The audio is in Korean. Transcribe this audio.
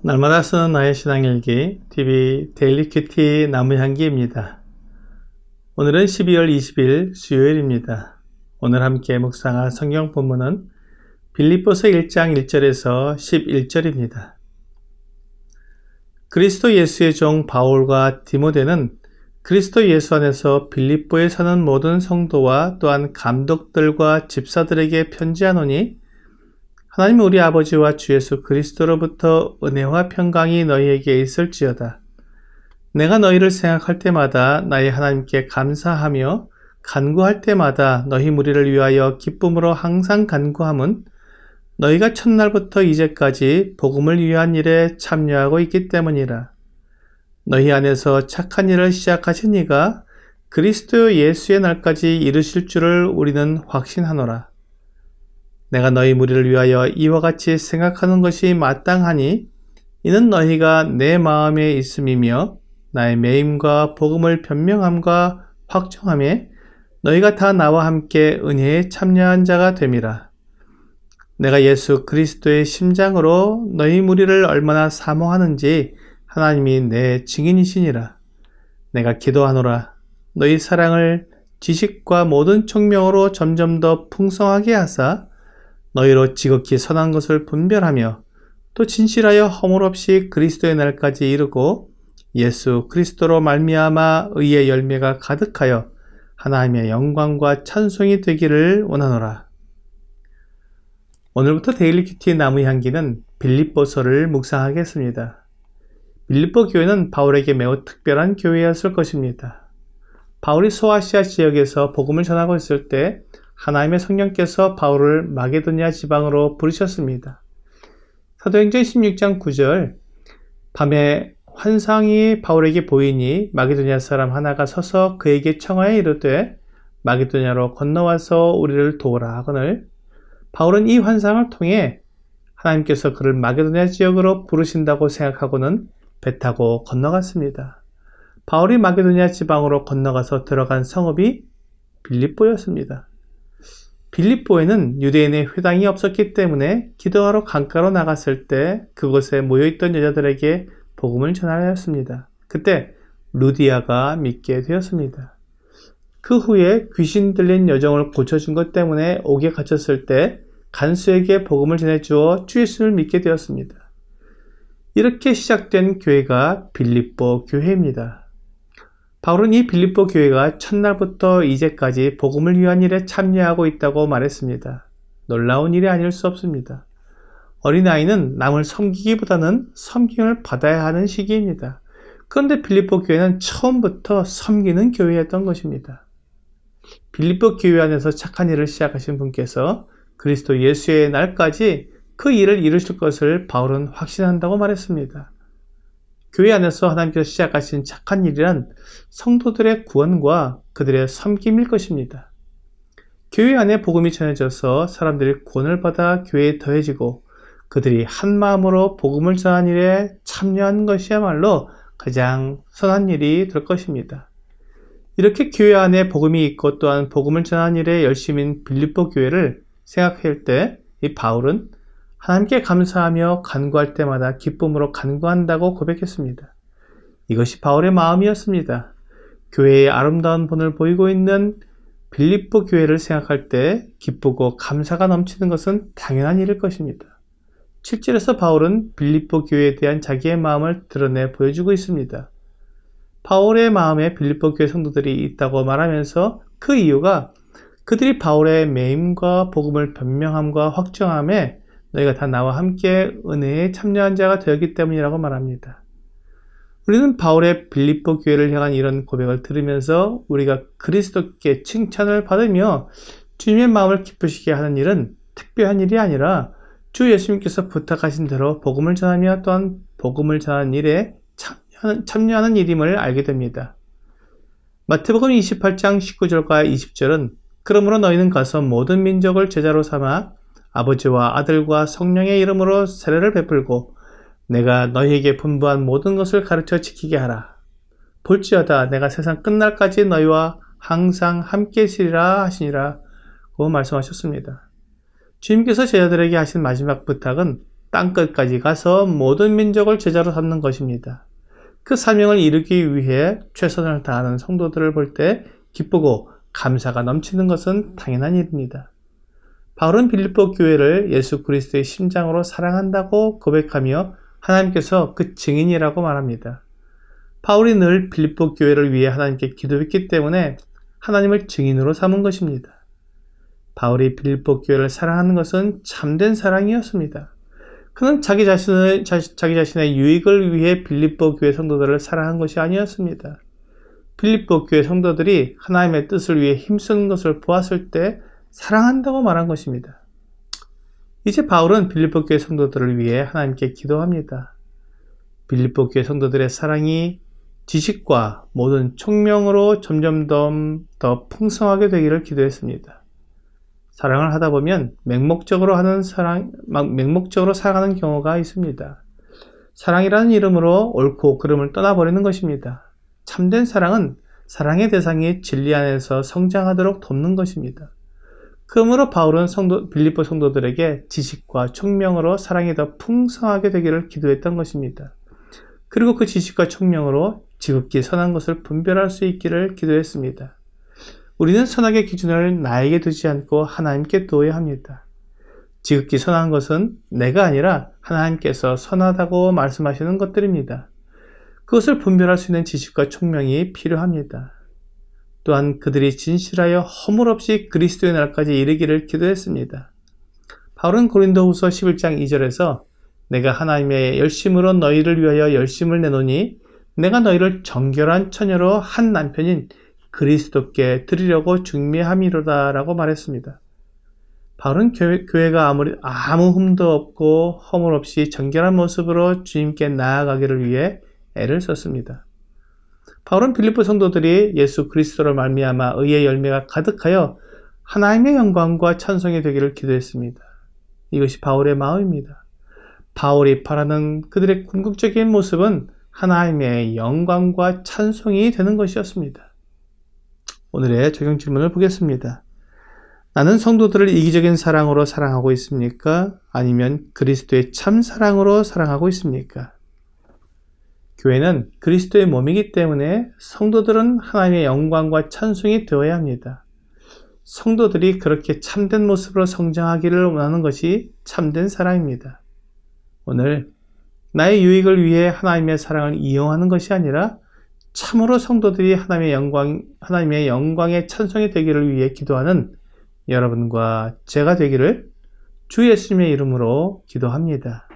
날마다 쓰는 나의 신앙일기 TV 데일리 큐티 나무향기입니다. 오늘은 12월 20일 수요일입니다. 오늘 함께 묵상할 성경 본문은 빌립보서 1장 1절에서 11절입니다. 그리스도 예수의 종 바울과 디모데는 그리스도 예수 안에서 빌립보에 사는 모든 성도와 또한 감독들과 집사들에게 편지하노니 하나님 우리 아버지와 주 예수 그리스도로부터 은혜와 평강이 너희에게 있을지어다. 내가 너희를 생각할 때마다 나의 하나님께 감사하며 간구할 때마다 너희 무리를 위하여 기쁨으로 항상 간구함은 너희가 첫날부터 이제까지 복음을 위한 일에 참여하고 있기 때문이라. 너희 안에서 착한 일을 시작하신 이가 그리스도 예수의 날까지 이루실 줄을 우리는 확신하노라. 내가 너희 무리를 위하여 이와 같이 생각하는 것이 마땅하니 이는 너희가 내 마음에 있음이며 나의 매임과 복음을 변명함과 확정함에 너희가 다 나와 함께 은혜에 참여한 자가 됨이라. 내가 예수 그리스도의 심장으로 너희 무리를 얼마나 사모하는지 하나님이 내 증인이시니라. 내가 기도하노라. 너희 사랑을 지식과 모든 총명으로 점점 더 풍성하게 하사 너희로 지극히 선한 것을 분별하며 또 진실하여 허물 없이 그리스도의 날까지 이르고 예수 그리스도로 말미암아 의의 열매가 가득하여 하나님의 영광과 찬송이 되기를 원하노라. 오늘부터 데일리 큐티 나무향기는 빌립보서를 묵상하겠습니다. 빌립보 교회는 바울에게 매우 특별한 교회였을 것입니다. 바울이 소아시아 지역에서 복음을 전하고 있을 때 하나님의 성령께서 바울을 마게도냐 지방으로 부르셨습니다. 사도행전 16장 9절 밤에 환상이 바울에게 보이니 마게도냐 사람 하나가 서서 그에게 청하여 이르되 마게도냐로 건너와서 우리를 도우라 하거늘 바울은 이 환상을 통해 하나님께서 그를 마게도냐 지역으로 부르신다고 생각하고는 배 타고 건너갔습니다. 바울이 마게도냐 지방으로 건너가서 들어간 성읍이 빌립보였습니다. 빌립보에는 유대인의 회당이 없었기 때문에 기도하러 강가로 나갔을 때 그곳에 모여있던 여자들에게 복음을 전하였습니다. 그때 루디아가 믿게 되었습니다. 그 후에 귀신 들린 여종을 고쳐준 것 때문에 옥에 갇혔을 때 간수에게 복음을 전해주어 주 예수를 믿게 되었습니다. 이렇게 시작된 교회가 빌립보 교회입니다. 바울은 이 빌립보 교회가 첫날부터 이제까지 복음을 위한 일에 참여하고 있다고 말했습니다. 놀라운 일이 아닐 수 없습니다. 어린아이는 남을 섬기기보다는 섬김을 받아야 하는 시기입니다. 그런데 빌립보 교회는 처음부터 섬기는 교회였던 것입니다. 빌립보 교회 안에서 착한 일을 시작하신 분께서 그리스도 예수의 날까지 그 일을 이루실 것을 바울은 확신한다고 말했습니다. 교회 안에서 하나님께서 시작하신 착한 일이란 성도들의 구원과 그들의 섬김일 것입니다. 교회 안에 복음이 전해져서 사람들이 구원을 받아 교회에 더해지고 그들이 한 마음으로 복음을 전하는 일에 참여하는 것이야말로 가장 선한 일이 될 것입니다. 이렇게 교회 안에 복음이 있고 또한 복음을 전하는 일에 열심인 빌립보 교회를 생각할 때 이 바울은 하나님께 감사하며 간구할 때마다 기쁨으로 간구한다고 고백했습니다. 이것이 바울의 마음이었습니다. 교회의 아름다운 본을 보이고 있는 빌립보 교회를 생각할 때 기쁘고 감사가 넘치는 것은 당연한 일일 것입니다. 7절에서 바울은 빌립보 교회에 대한 자기의 마음을 드러내 보여주고 있습니다. 바울의 마음에 빌립보 교회 성도들이 있다고 말하면서 그 이유가 그들이 바울의 매임과 복음을 변명함과 확정함에 너희가 다 나와 함께 은혜에 참여한 자가 되었기 때문이라고 말합니다. 우리는 바울의 빌립보 교회를 향한 이런 고백을 들으면서 우리가 그리스도께 칭찬을 받으며 주님의 마음을 기쁘시게 하는 일은 특별한 일이 아니라 주 예수님께서 부탁하신 대로 복음을 전하며 또한 복음을 전하는 일에 참여하는 일임을 알게 됩니다. 마태복음 28장 19절과 20절은 그러므로 너희는 가서 모든 민족을 제자로 삼아 아버지와 아들과 성령의 이름으로 세례를 베풀고 내가 너희에게 분부한 모든 것을 가르쳐 지키게 하라. 볼지어다 내가 세상 끝날까지 너희와 항상 함께 있으리라 하시니라 고 말씀하셨습니다. 주님께서 제자들에게 하신 마지막 부탁은 땅끝까지 가서 모든 민족을 제자로 삼는 것입니다. 그 사명을 이루기 위해 최선을 다하는 성도들을 볼 때 기쁘고 감사가 넘치는 것은 당연한 일입니다. 바울은 빌립보 교회를 예수 그리스도의 심장으로 사랑한다고 고백하며 하나님께서 그 증인이라고 말합니다. 바울이 늘 빌립보 교회를 위해 하나님께 기도했기 때문에 하나님을 증인으로 삼은 것입니다. 바울이 빌립보 교회를 사랑하는 것은 참된 사랑이었습니다. 그는 자기 자신의 유익을 위해 빌립보 교회 성도들을 사랑한 것이 아니었습니다. 빌립보 교회 성도들이 하나님의 뜻을 위해 힘쓰는 것을 보았을 때 사랑한다고 말한 것입니다. 이제 바울은 빌립보 교회 성도들을 위해 하나님께 기도합니다. 빌립보 교회 성도들의 사랑이 지식과 모든 총명으로 점점 더 풍성하게 되기를 기도했습니다. 사랑을 하다 보면 맹목적으로 살아가는 경우가 있습니다. 사랑이라는 이름으로 옳고 그름을 떠나버리는 것입니다. 참된 사랑은 사랑의 대상이 진리 안에서 성장하도록 돕는 것입니다. 그러므로 바울은 빌립보 성도들에게 지식과 총명으로 사랑이 더 풍성하게 되기를 기도했던 것입니다. 그리고 그 지식과 총명으로 지극히 선한 것을 분별할 수 있기를 기도했습니다. 우리는 선악의 기준을 나에게 두지 않고 하나님께 두어야 합니다. 지극히 선한 것은 내가 아니라 하나님께서 선하다고 말씀하시는 것들입니다. 그것을 분별할 수 있는 지식과 총명이 필요합니다. 또한 그들이 진실하여 허물 없이 그리스도의 날까지 이르기를 기도했습니다. 바울은 고린도후서 11장 2절에서 내가 하나님의 열심으로 너희를 위하여 열심을 내노니 내가 너희를 정결한 처녀로 한 남편인 그리스도께 드리려고 중매함이로다 라고 말했습니다. 바울은 교회가 아무 흠도 없고 허물 없이 정결한 모습으로 주님께 나아가기를 위해 애를 썼습니다. 바울은 빌립보 성도들이 예수 그리스도로 말미암아 의의 열매가 가득하여 하나님의 영광과 찬송이 되기를 기도했습니다. 이것이 바울의 마음입니다. 바울이 바라는 그들의 궁극적인 모습은 하나님의 영광과 찬송이 되는 것이었습니다. 오늘의 적용 질문을 보겠습니다. 나는 성도들을 이기적인 사랑으로 사랑하고 있습니까? 아니면 그리스도의 참 사랑으로 사랑하고 있습니까? 교회는 그리스도의 몸이기 때문에 성도들은 하나님의 영광과 찬송이 되어야 합니다. 성도들이 그렇게 참된 모습으로 성장하기를 원하는 것이 참된 사랑입니다. 오늘 나의 유익을 위해 하나님의 사랑을 이용하는 것이 아니라 참으로 성도들이 하나님의 영광의 찬송이 되기를 위해 기도하는 여러분과 제가 되기를 주 예수님의 이름으로 기도합니다.